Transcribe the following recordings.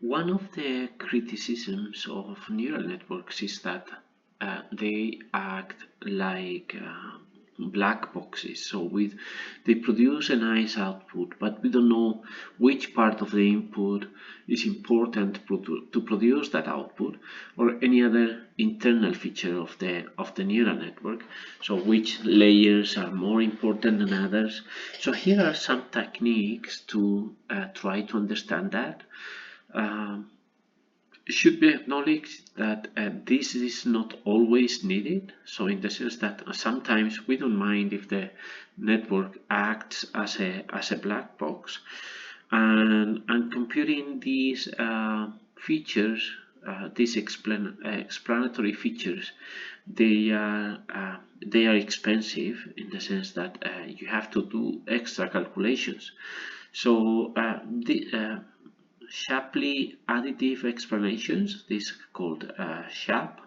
One of the criticisms of neural networks is that they act like black boxes. So they produce a nice output, but we don't know which part of the input is important to produce that output, or any other internal feature of the neural network. So which layers are more important than others. So here are some techniques to try to understand that. Um, it should be acknowledged that this is not always needed. So in the sense that sometimes we don't mind if the network acts as a black box, and computing these features, these explanatory features, they are expensive in the sense that you have to do extra calculations. So Shapley additive explanations, this called SHAP,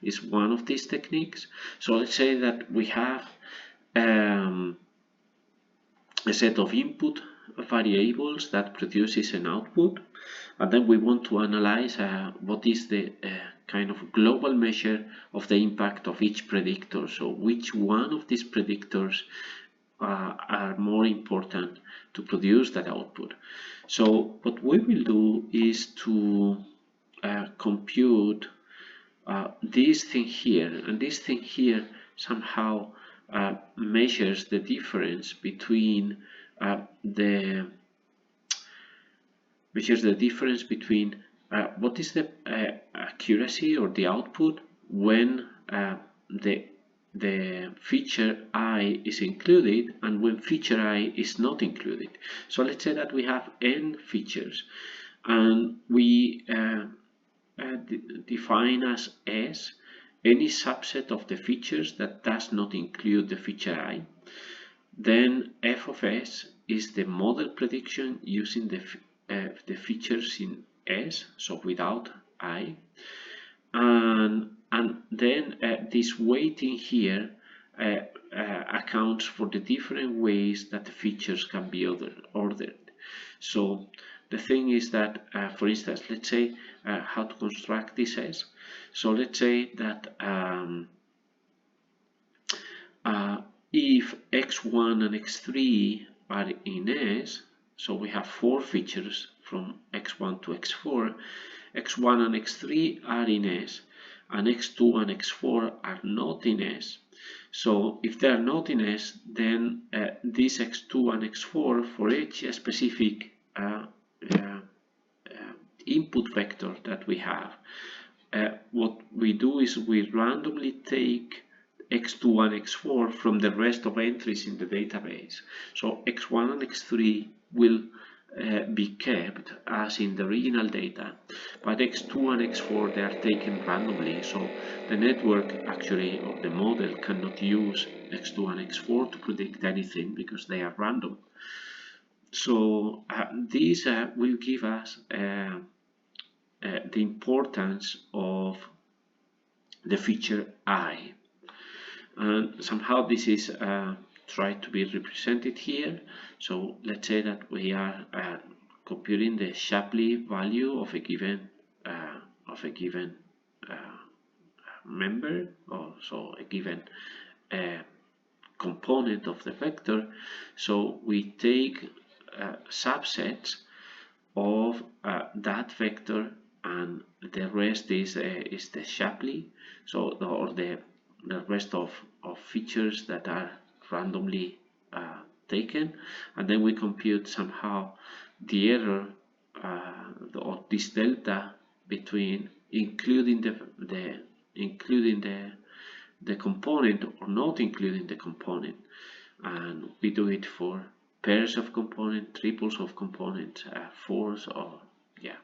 is one of these techniques. So let's say that we have um, a set of input variables that produces an output, and then we want to analyze what is the kind of global measure of the impact of each predictor. So which one of these predictors are more important to produce that output. So what we will do is to compute this thing here, and this thing here somehow measures the difference between uh, the what is the accuracy or the output when the feature I is included and when feature I is not included. So let's say that we have n features, and we define as S any subset of the features that does not include the feature I. Then f of S is the model prediction using the features in S, so without I. And then this weighting here accounts for the different ways that the features can be ordered. So the thing is that, for instance, let's say how to construct this S. So let's say that if x1 and x3 are in S, so we have four features from x1 to x4, x1 and x3 are in S, and x2 and x4 are not in S. So if they are not in S, then this x2 and x4 for each specific input vector that we have, what we do is we randomly take x2 and x4 from the rest of entries in the database. So x1 and x3 will be kept as in the original data, but x2 and x4 they are taken randomly, so the network actually, or the model, cannot use x2 and x4 to predict anything because they are random. So this will give us the importance of the feature I, and somehow this is tried to be represented here. So let's say that we are computing the Shapley value of a given member, or so a given component of the vector. So we take subsets of that vector, and the rest is the Shapley, so or the rest of features that are randomly taken, and then we compute somehow the error or this delta between including the component or not including the component, and we do it for pairs of component, triples of components, fours, or yeah,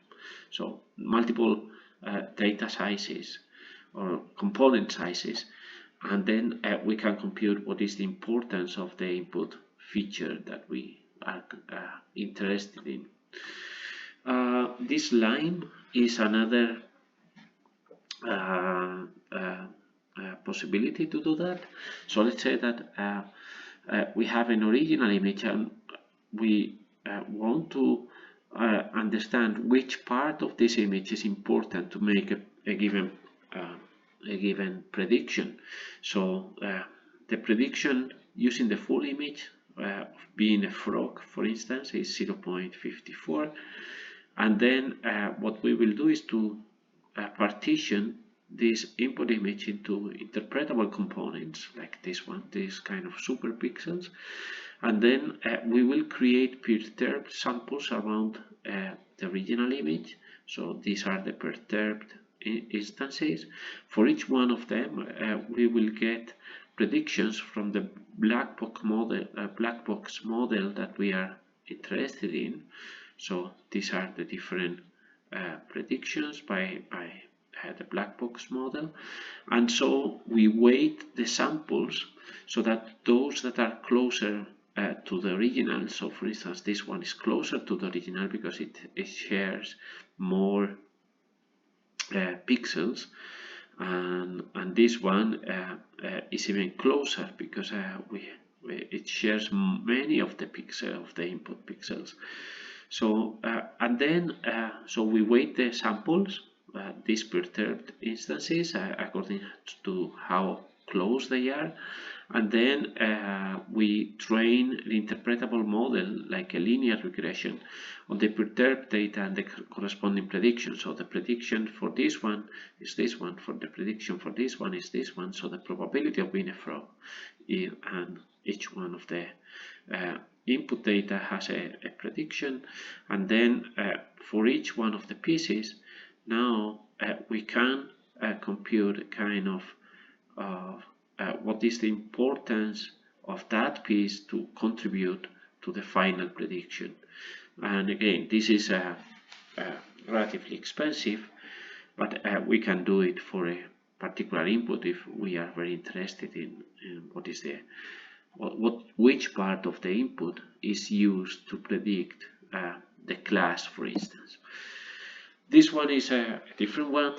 so multiple data sizes or component sizes, and then we can compute what is the importance of the input feature that we are interested in. This line is another possibility to do that. So let's say that we have an original image, and we want to understand which part of this image is important to make uh, a given prediction. So the prediction using the full image of being a frog, for instance, is 0.54. And then what we will do is to partition this input image into interpretable components like this one, this kind of superpixels, and then we will create perturbed samples around the original image. So these are the perturbed instances. For each one of them, we will get predictions from the black box model that we are interested in. So these are the different predictions by the black box model, and so we weight the samples so that those that are closer to the original, so for instance this one is closer to the original because it shares more pixels, and this one is even closer because it shares many of the input pixels. So and then so we weight the samples, these perturbed instances, according to how close they are, and then we train the interpretable model like a linear regression on the perturbed data and the corresponding prediction. So the prediction for this one is this one, for the prediction for this one is this one, so the probability of being a frog, and each one of the input data has a prediction, and then for each one of the pieces now we can compute a kind of what is the importance of that piece to contribute to the final prediction. And again, this is relatively expensive, but we can do it for a particular input if we are very interested in what is the which part of the input is used to predict the class, for instance. This one is a different one.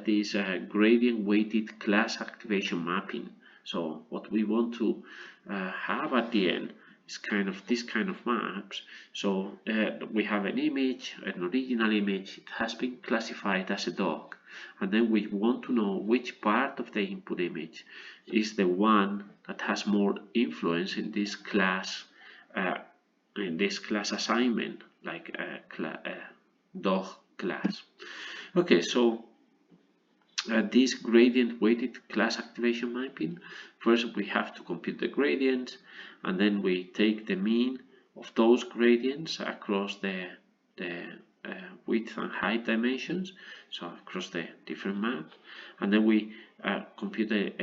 This gradient weighted class activation mapping. So what we want to have at the end is kind of this kind of maps. So we have an image, an original image. It has been classified as a dog, and then we want to know which part of the input image is the one that has more influence in this class assignment, like dog class. Okay, so this gradient weighted class activation mapping, first we have to compute the gradients, and then we take the mean of those gradients across the width and height dimensions, so across the different maps, and then we compute a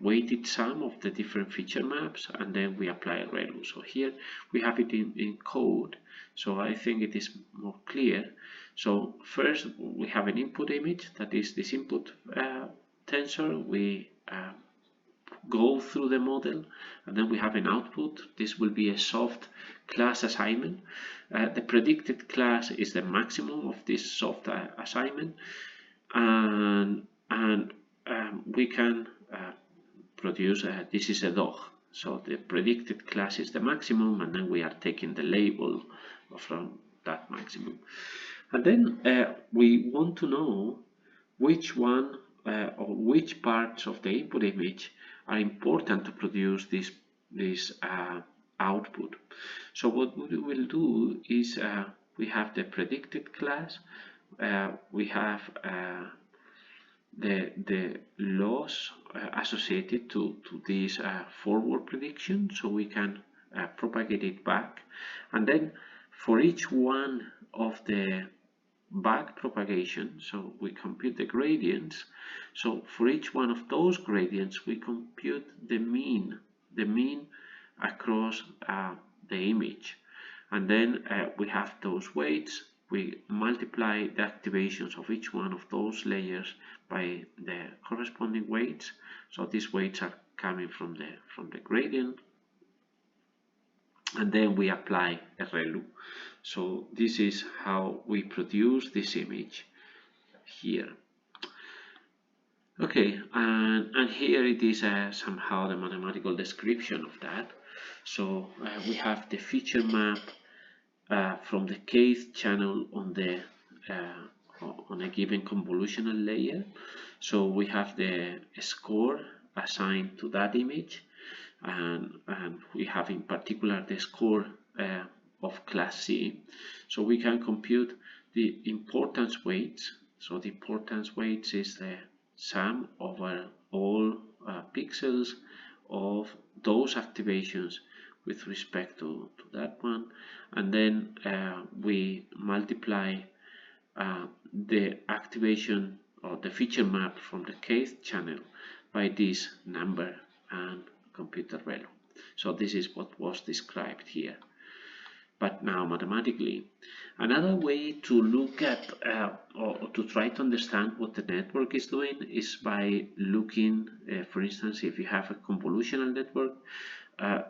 weighted sum of the different feature maps, and then we apply a ReLU. So here we have it in code, so I think it is more clear. So first we have an input image, that is this input tensor. We go through the model, and then we have an output. This will be a soft class assignment. The predicted class is the maximum of this soft assignment, and we can produce this is a dog, so the predicted class is the maximum, and then we are taking the label from that maximum, and then we want to know which one or which parts of the input image are important to produce this output. So what we will do is we have the predicted class, we have the loss associated to this forward prediction, so we can propagate it back, and then for each one of the back propagation, so we compute the gradients. So for each one of those gradients we compute the mean across the image, and then we have those weights. We multiply the activations of each one of those layers by the corresponding weights, so these weights are coming from the gradient, and then we apply a ReLU. So this is how we produce this image here. Okay, and here it is somehow the mathematical description of that. So we have the feature map from the kth channel on a given convolutional layer. So we have the score assigned to that image, and we have in particular the score of class C. So we can compute the importance weights. So the importance weights is the sum over all pixels of those activations with respect to that one, and then we multiply the activation or the feature map from the kth channel by this number and compute the ReLU. So this is what was described here, but now mathematically. Another way to look at or to try to understand what the network is doing is by looking, for instance, if you have a convolutional network,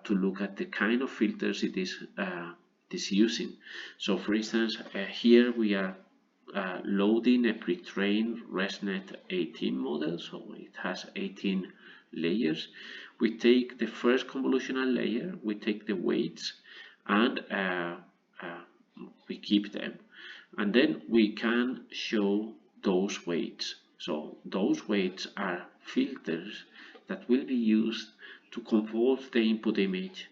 to look at the kind of filters it is using. So for instance, here we are loading a pre-trained ResNet 18 model, so it has 18 layers. We take the first convolutional layer, we take the weights, and we keep them, and then we can show those weights. So those weights are filters that will be used to convert the input image,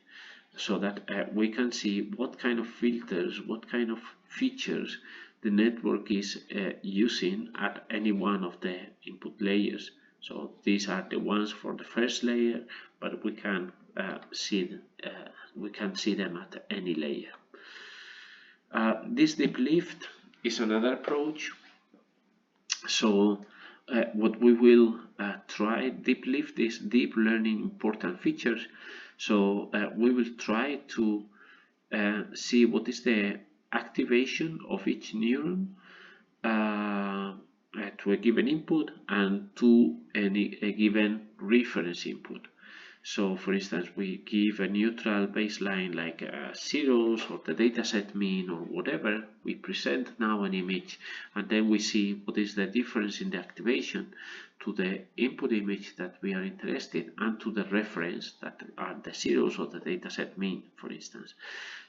so that we can see what kind of filters, what kind of features the network is using at any one of the input layers. So these are the ones for the first layer, but we can see them at any layer. This deep lift is another approach. So what we will try, deep lift is deep learning important features. So we will try to see what is the activation of each neuron to a given input and to a given reference input. So for instance, we give a neutral baseline like zeros or the dataset mean or whatever. We present now an image, and then we see what is the difference in the activation to the input image that we are interested and to the reference that are the zeros or the dataset mean, for instance.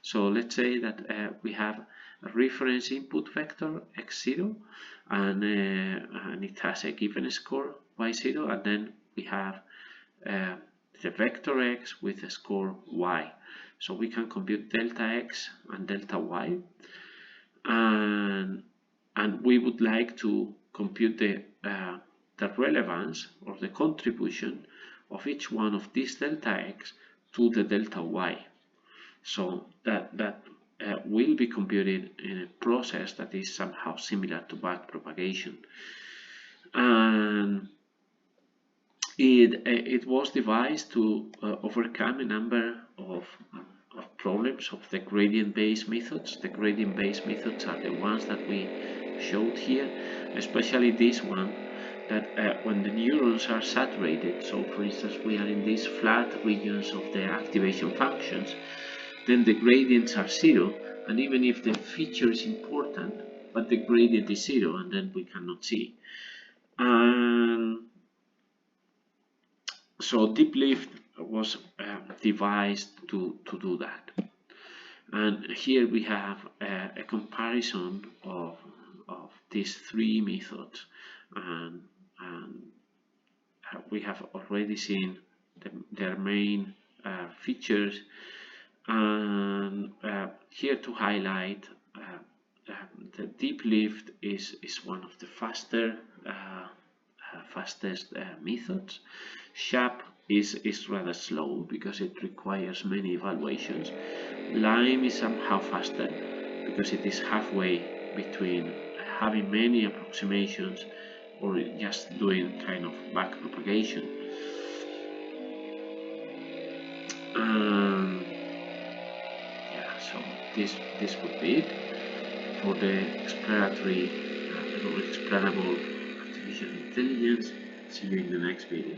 So let's say that we have a reference input vector x0 and it has a given score y0, and then we have the vector x with a score y. So we can compute delta x and delta y, and we would like to compute the relevance or the contribution of each one of these delta x to the delta y. So that will be computed in a process that is somehow similar to backpropagation. And it was devised to overcome a number of problems of the gradient-based methods. The gradient-based methods are the ones that we showed here, especially this one, that when the neurons are saturated, so for instance we are in these flat regions of the activation functions, then the gradients are zero, and even if the feature is important, but the gradient is zero, and then we cannot see. And so deep lift was devised to do that. And here we have a comparison of these three methods, and we have already seen their main features, and here to highlight the deep lift is one of the fastest methods. SHAP is rather slow because it requires many evaluations. LIME is somehow faster because it is halfway between having many approximations or just doing kind of backpropagation. Yeah, so this would be it for the exploratory or explainable artificial intelligence. See you in the next video.